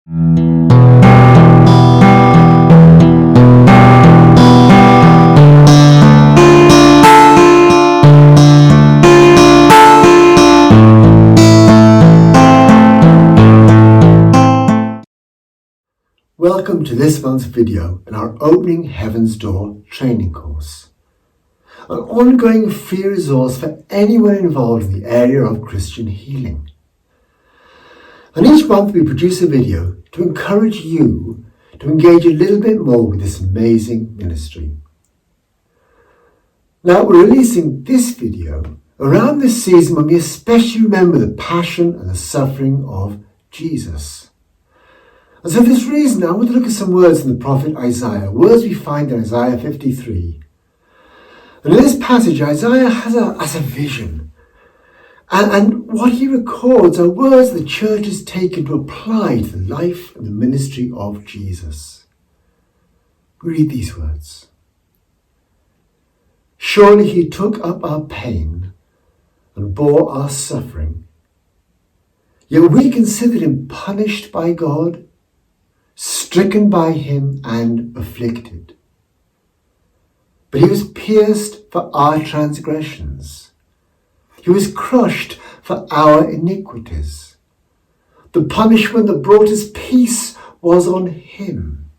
Welcome to this month's video in our Opening Heaven's Door training course, an ongoing free resource for anyone involved in the area of Christian healing. And each month we produce a video to encourage you to engage a little bit more with this amazing ministry. Now we're releasing this video around this season when we especially remember the passion and the suffering of Jesus. And so for this reason, I want to look at some words in the prophet Isaiah, words we find in Isaiah 53. And in this passage, Isaiah has a vision. And what he records are words the church has taken to apply to the life and the ministry of Jesus. We read these words. Surely he took up our pain and bore our suffering. Yet we considered him punished by God, stricken by him and afflicted. But he was pierced for our transgressions. He was crushed for our iniquities. The punishment that brought us peace was on him.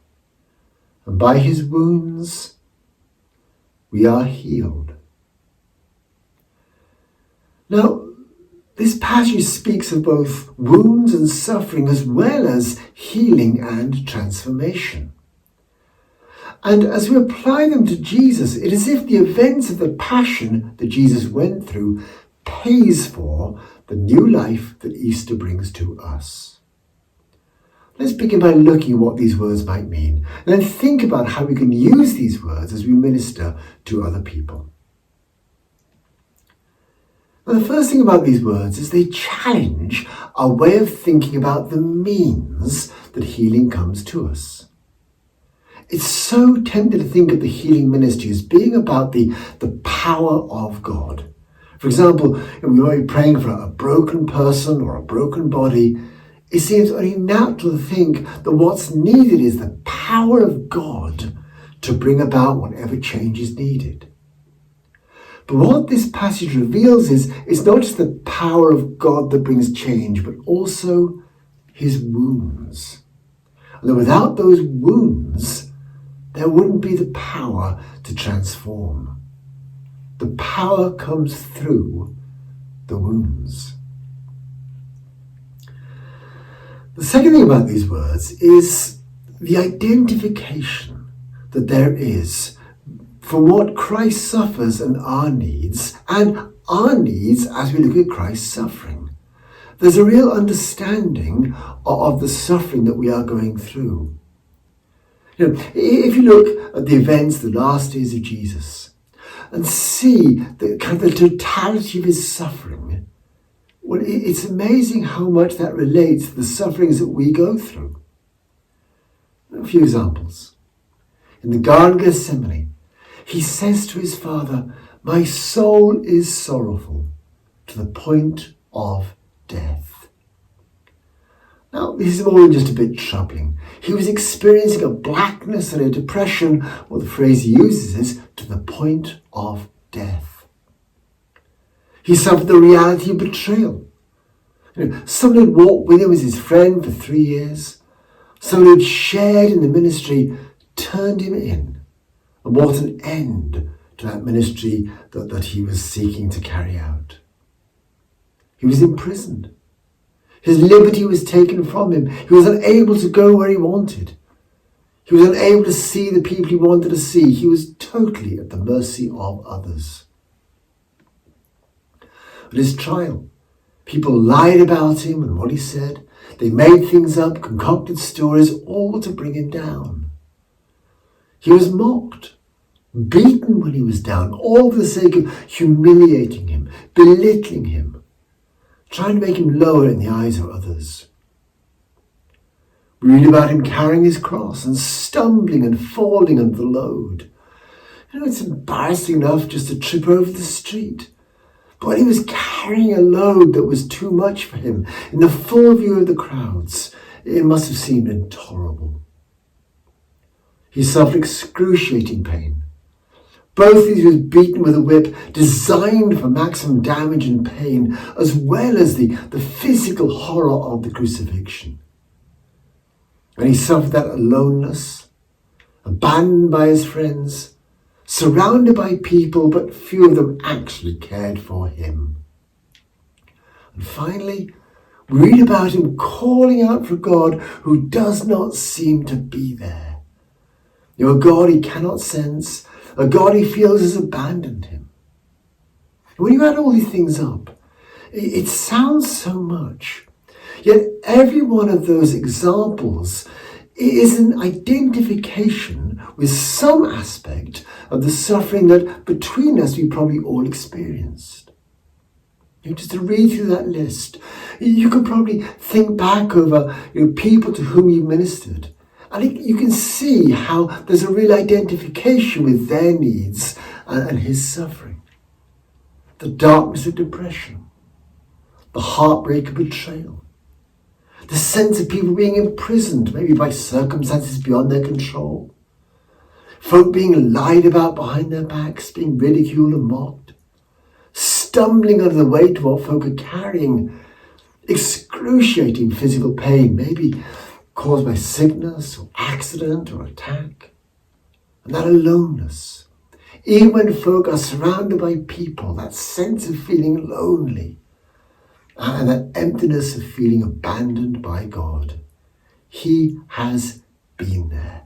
And by his wounds we are healed. Now, this passage speaks of both wounds and suffering as well as healing and transformation. And as we apply them to Jesus, it is as if the events of the passion that Jesus went through pays for the new life that Easter brings to us. Let's begin by looking at what these words might mean, and then think about how we can use these words as we minister to other people. And the first thing about these words is they challenge our way of thinking about the means that healing comes to us. It's so tempting to think of the healing ministry as being about the power of God. For example, we might be praying for a broken person or a broken body. It seems only natural to think that what's needed is the power of God to bring about whatever change is needed. But what this passage reveals is it's not just the power of God that brings change, but also his wounds. And that without those wounds, there wouldn't be the power to transform. The power comes through the wounds. The second thing about these words is the identification that there is from what Christ suffers and our needs as we look at Christ's suffering. There's a real understanding of the suffering that we are going through. You know, if you look at the events, the last days of Jesus, and see the totality of his suffering, well, it's amazing how much that relates to the sufferings that we go through. A few examples. In the Garden of Gethsemane, he says to his Father, "My soul is sorrowful to the point of death." Now, this is more than just a bit troubling. He was experiencing a blackness and a depression, or the phrase he uses is, to the point of death. He suffered the reality of betrayal. Someone who walked with him as his friend for 3 years, someone who had shared in the ministry, turned him in. And what an end to that ministry that he was seeking to carry out. He was imprisoned. His liberty was taken from him. He was unable to go where he wanted. He was unable to see the people he wanted to see. He was totally at the mercy of others. At his trial, people lied about him and what he said. They made things up, concocted stories, all to bring him down. He was mocked, beaten when he was down, all for the sake of humiliating him, belittling him, trying to make him lower in the eyes of others. We read about him carrying his cross and stumbling and falling under the load. It's embarrassing enough just to trip over the street. But when he was carrying a load that was too much for him, in the full view of the crowds, it must have seemed intolerable. He suffered excruciating pain. Both he was beaten with a whip designed for maximum damage and pain, as well as the physical horror of the crucifixion. And he suffered that aloneness, abandoned by his friends, surrounded by people, but few of them actually cared for him. And finally, we read about him calling out for God who does not seem to be there. A God he cannot sense, a God he feels has abandoned him. When you add all these things up, it sounds so much. Yet every one of those examples is an identification with some aspect of the suffering that between us we probably all experienced. Just to read through that list, you could probably think back over people to whom you ministered. And you can see how there's a real identification with their needs and his suffering. The darkness of depression, the heartbreak of betrayal, the sense of people being imprisoned, maybe by circumstances beyond their control, folk being lied about behind their backs, being ridiculed and mocked, stumbling under the weight of what folk are carrying, excruciating physical pain, maybe caused by sickness or accident or attack. And that aloneness, even when folk are surrounded by people, that sense of feeling lonely and that emptiness of feeling abandoned by God, he has been there.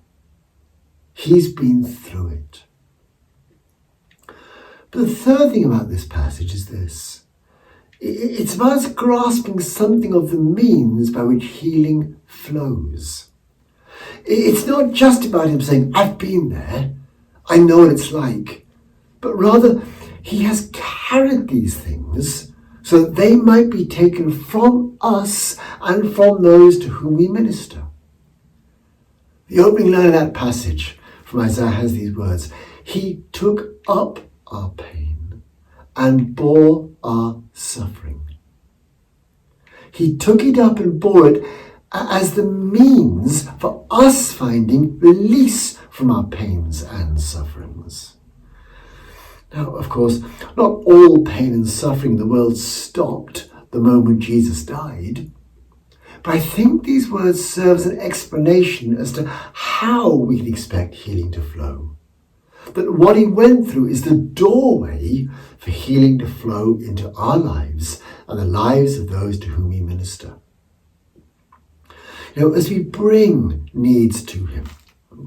He's been through it. But the third thing about this passage is this. It's about us grasping something of the means by which healing flows. It's not just about him saying, I've been there, I know what it's like, but rather he has carried these things so that they might be taken from us and from those to whom we minister. The opening line of that passage from Isaiah has these words, he took up our pain and bore our suffering. He took it up and bore it as the means for us finding release from our pains and sufferings. Now, of course, not all pain and suffering in the world stopped the moment Jesus died, but I think these words serve as an explanation as to how we can expect healing to flow. That what he went through is the doorway for healing to flow into our lives and the lives of those to whom we minister. As we bring needs to him,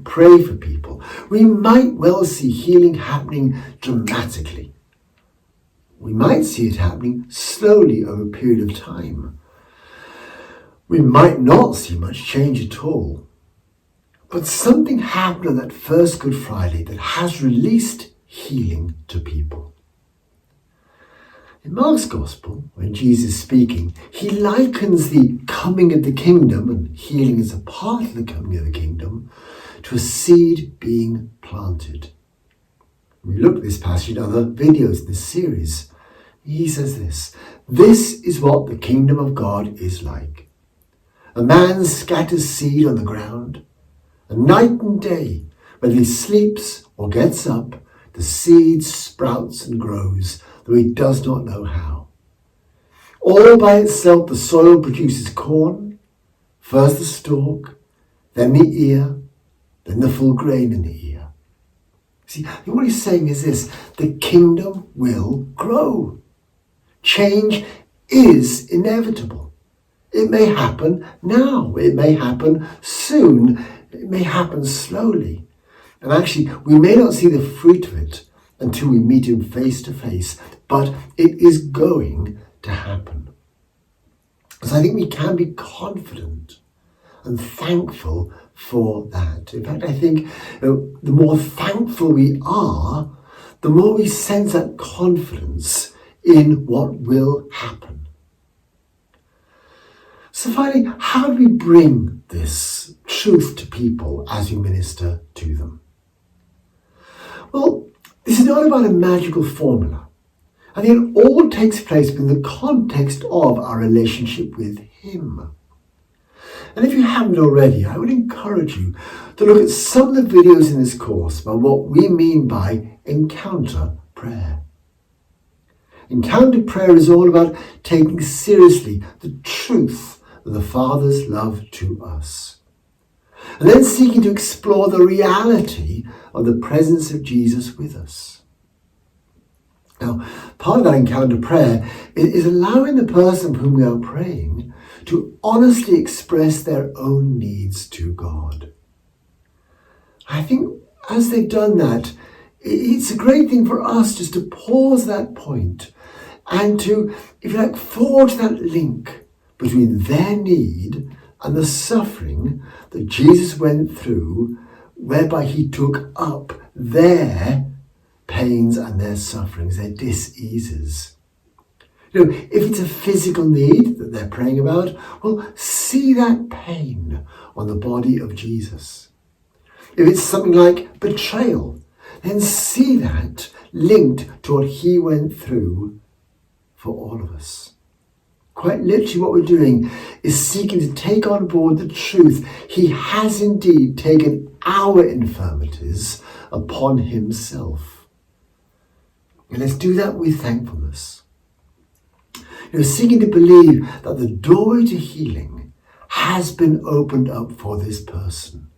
pray for people, we might well see healing happening dramatically. We might see it happening slowly over a period of time. We might not see much change at all. But something happened on that first Good Friday that has released healing to people. In Mark's Gospel, when Jesus is speaking, he likens the coming of the kingdom, and healing is a part of the coming of the kingdom, to a seed being planted. We looked at this passage in other videos in this series. He says this is what the kingdom of God is like. A man scatters seed on the ground, and night and day, whether he sleeps or gets up, the seed sprouts and grows, though he does not know how. All by itself the soil produces corn, first the stalk, then the ear, then the full grain in the ear. See, what he's saying is this, the kingdom will grow. Change is inevitable. It may happen now, it may happen soon, it may happen slowly. And actually, we may not see the fruit of it until we meet him face to face, but it is going to happen. So I think we can be confident and thankful for that. In fact, I think the more thankful we are, the more we sense that confidence in what will happen. So finally, how do we bring this truth to people as we minister to them? Well, this is not about a magical formula. And it all takes place in the context of our relationship with Him. And if you haven't already, I would encourage you to look at some of the videos in this course about what we mean by encounter prayer. Encounter prayer is all about taking seriously the truth of the Father's love to us, and then seeking to explore the reality of the presence of Jesus with us. Now, part of that encounter prayer is allowing the person for whom we are praying to honestly express their own needs to God. I think as they've done that, it's a great thing for us just to pause that point and to, if you like, forge that link between their need and the suffering that Jesus went through, whereby He took up their pains and their sufferings, their diseases. If it's a physical need that they're praying about, well, see that pain on the body of Jesus. If it's something like betrayal, then see that linked to what He went through for all of us. Quite literally what we're doing is seeking to take on board the truth. He has indeed taken our infirmities upon Himself. And let's do that with thankfulness. Seeking to believe that the doorway to healing has been opened up for this person.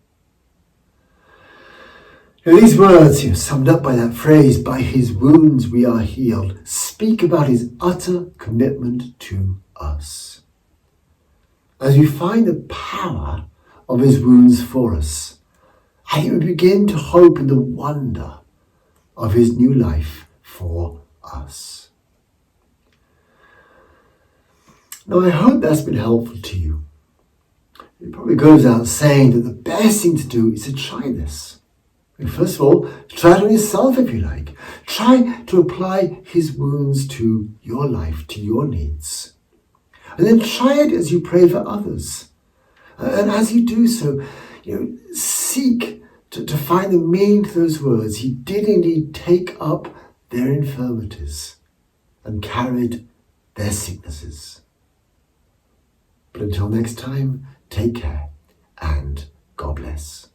These words, summed up by that phrase, by His wounds we are healed, speak about His utter commitment to us. As we find the power of His wounds for us, I think we begin to hope in the wonder of His new life for us. Now, I hope that's been helpful to you. It probably goes without saying that the best thing to do is to try this. First of all, try it on yourself if you like. Try to apply His wounds to your life, to your needs. And then try it as you pray for others. And as you do so, seek to find the meaning to those words. He did indeed take up their infirmities and carried their sicknesses. But until next time, take care and God bless.